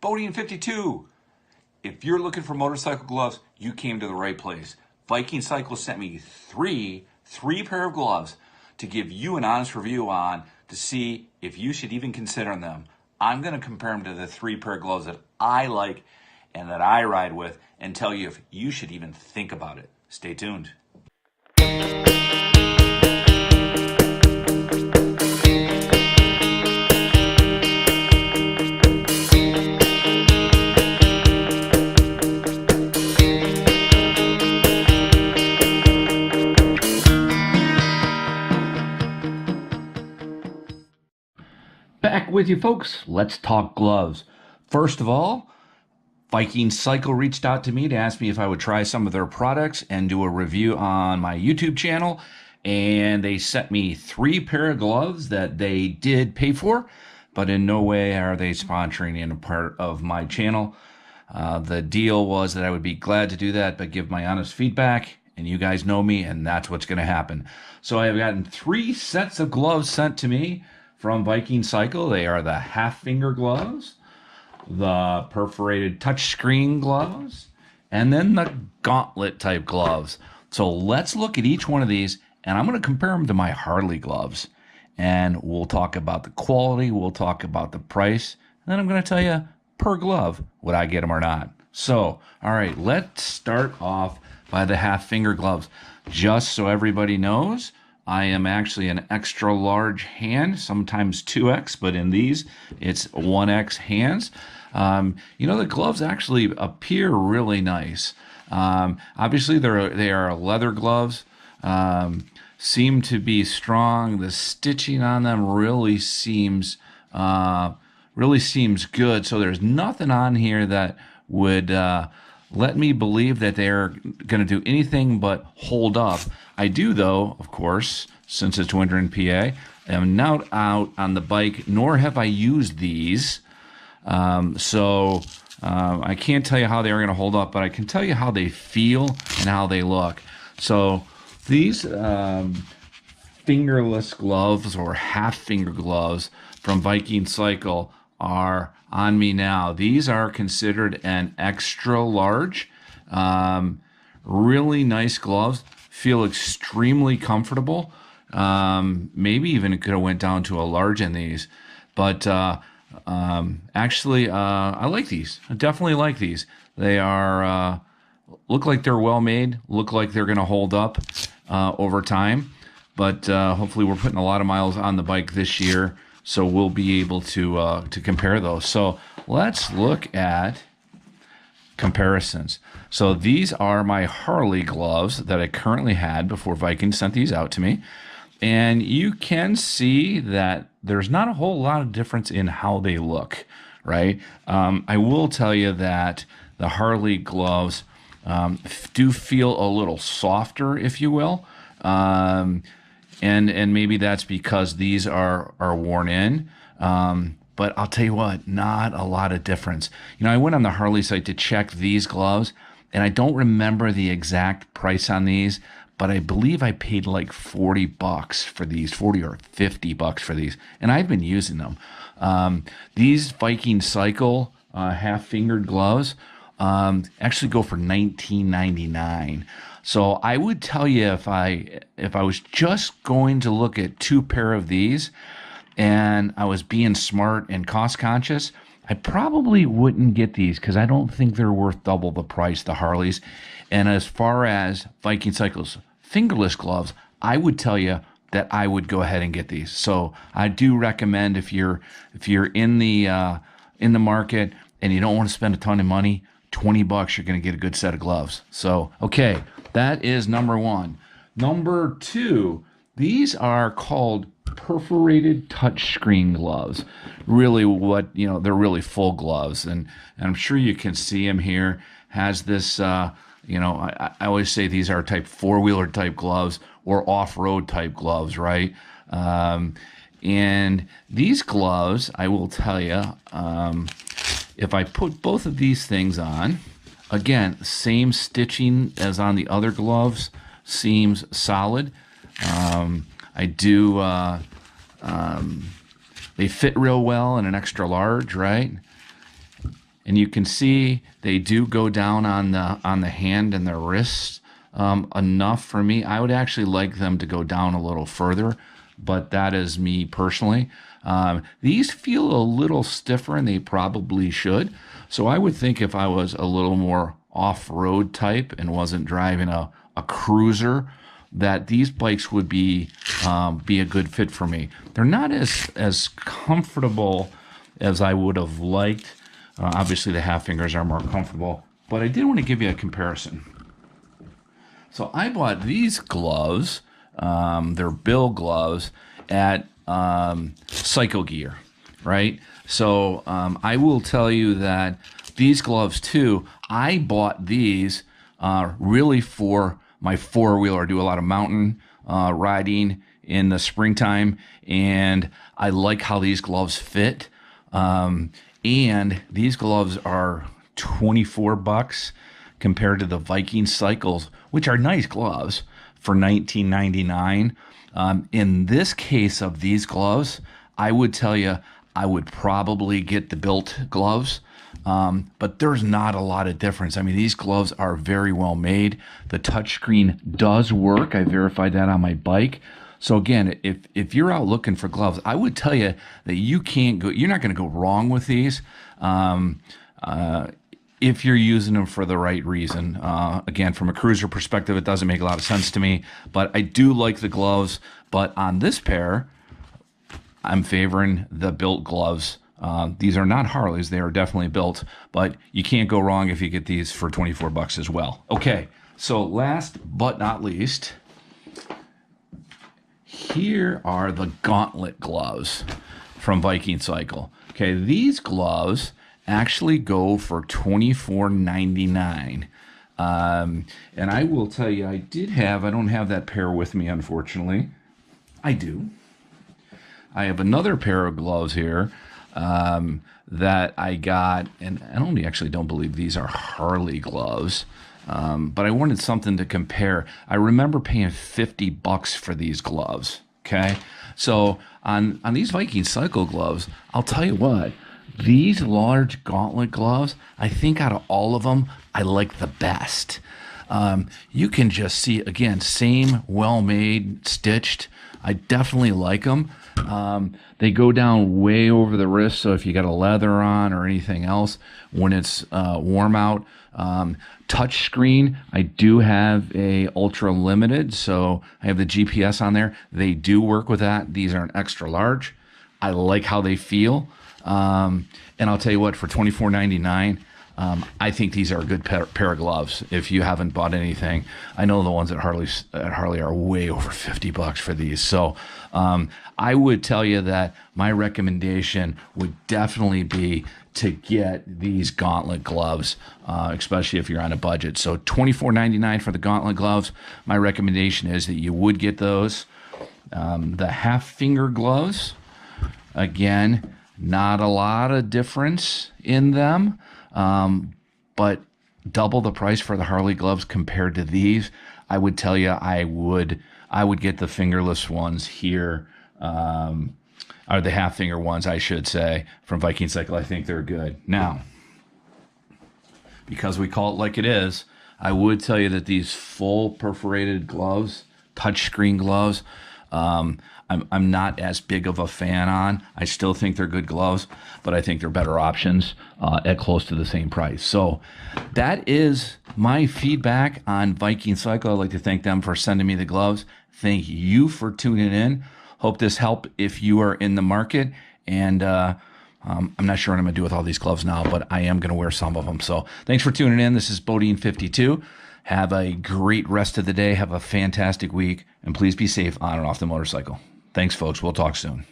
Bodean 52. If you're looking for motorcycle gloves, you came to the right place. VikingCycle sent me three pair of gloves to give you an honest review on to see if you should even consider them. I'm going to compare them to the 3 pair of gloves that I like and that I ride with and tell you if you should even think about it. Stay tuned. Back with you, folks. Let's talk gloves. First of all, VikingCycle reached out to me to ask me if I would try some of their products and do a review on my YouTube channel. And they sent me 3 pair of gloves that they did pay for, but in no way are they sponsoring any part of my channel. The deal was that I would be glad to do that, but give my honest feedback. And you guys know me, and that's what's going to happen. So I have gotten 3 sets of gloves sent to me from VikingCycle. They are the half finger gloves, the perforated touchscreen gloves, and then the gauntlet type gloves. So let's look at each one of these, and I'm going to compare them to my Harley gloves. And we'll talk about the quality, we'll talk about the price, and then I'm going to tell you per glove would I get them or not. So, all right, let's start off by the half finger gloves. Just so everybody knows, I am actually an extra large hand, sometimes 2X, but in these, it's 1X hands. The gloves actually appear really nice. Obviously, they are leather gloves, seem to be strong. The stitching on them really seems good. So there's nothing on here that would let me believe that they're going to do anything but hold up. I do, though, of course, since it's winter in PA, am not out on the bike, nor have I used these. So I can't tell you how they are going to hold up, but I can tell you how they feel and how they look. So these fingerless gloves or half finger gloves from VikingCycle are on me now. These are considered an extra large. Really nice gloves. Feel extremely comfortable. Maybe even it could have went down to a large in these. But actually, I like these. I definitely like these. They are look like they're well made. Look like they're going to hold up over time. But hopefully we're putting a lot of miles on the bike this year, so we'll be able to compare those. So let's look at comparisons. So these are my Harley gloves that I currently had before Viking sent these out to me. And you can see that there's not a whole lot of difference in how they look, right? I will tell you that the Harley gloves do feel a little softer, if you will. And maybe that's because these are worn in. But I'll tell you what, not a lot of difference. I went on the Harley site to check these gloves, and I don't remember the exact price on these, but I believe I paid like $40 for these, 40 or $50 for these, and I've been using them. These VikingCycle half-fingered gloves actually go for $19.99. So I would tell you if I was just going to look at 2 pair of these, and I was being smart and cost conscious, I probably wouldn't get these because I don't think they're worth double the price, the Harleys. And as far as VikingCycle's fingerless gloves, I would tell you that I would go ahead and get these. So I do recommend if you're in the market and you don't want to spend a ton of money, $20, you're going to get a good set of gloves. So, okay, that is number 1. Number 2, these are called perforated touchscreen gloves. Really they're really full gloves. And I'm sure you can see them here. Has this, I always say these are type 4-wheeler type gloves or off-road type gloves, right? And these gloves, I will tell you, if I put both of these things on, again, same stitching as on the other gloves, seems solid. I do, they fit real well in an extra large, right? and you can see they do go down on the hand and the wrist enough for me. I would actually like them to go down a little further, but that is me personally. These feel a little stiffer than they probably should. So I would think if I was a little more off-road type and wasn't driving a cruiser, that these bikes would be a good fit for me. They're not as comfortable as I would have liked. Obviously, the half fingers are more comfortable, but I did want to give you a comparison. So I bought these gloves, they're Bill gloves, at Cycle Gear, right? So I will tell you that these gloves too, I bought these really for my four-wheeler. I do a lot of mountain riding in the springtime, and I like how these gloves fit. And these gloves are $24 compared to the VikingCycles, which are nice gloves, for $19.99. In this case of these gloves, I would tell you I would probably get the built gloves, but there's not a lot of difference. I mean, these gloves are very well made. The touchscreen does work. I verified that on my bike. So again, if you're out looking for gloves, I would tell you that you're not going to go wrong with these. If you're using them for the right reason. Again, from a cruiser perspective, it doesn't make a lot of sense to me, but I do like the gloves. But on this pair, I'm favoring the built gloves. These are not Harleys. They are definitely built, but you can't go wrong if you get these for $24 as well. Okay, so last but not least, here are the gauntlet gloves from VikingCycle. Okay, these gloves actually go for $24.99. And I will tell you, I don't have that pair with me, unfortunately. I do. I have another pair of gloves here that I got, and I don't believe these are Harley gloves, but I wanted something to compare. I remember paying $50 for these gloves, okay? So on these VikingCycle gloves, I'll tell you what, these large gauntlet gloves, I think out of all of them, I like the best. You can just see, again, same well-made, stitched. I definitely like them. They go down way over the wrist, so if you got a leather on or anything else, when it's warm out. Touch screen, I do have a ultra limited, so I have the GPS on there. They do work with that. These are an extra large. I like how they feel. And I'll tell you what, for $24.99, I think these are a good pair of gloves. If you haven't bought anything, I know the ones at Harley are way over $50 for these. So I would tell you that my recommendation would definitely be to get these gauntlet gloves, especially if you're on a budget. So $24.99 for the gauntlet gloves. My recommendation is that you would get those. The half finger gloves, again, not a lot of difference in them, but double the price for the Harley gloves compared to these. I would tell you I would get the fingerless ones here, or the half finger ones, I should say, from VikingCycle. I think they're good. Now, because we call it like it is, I would tell you that these full perforated gloves, touchscreen gloves, I'm not as big of a fan on. I still think they're good gloves, but I think they're better options at close to the same price. So that is my feedback on VikingCycle. I'd like to thank them for sending me the gloves. Thank you for tuning in. Hope this helped if you are in the market. And I'm not sure what I'm going to do with all these gloves now, but I am going to wear some of them. So thanks for tuning in. This is Bodean 52. Have a great rest of the day. Have a fantastic week. And please be safe on and off the motorcycle. Thanks, folks. We'll talk soon.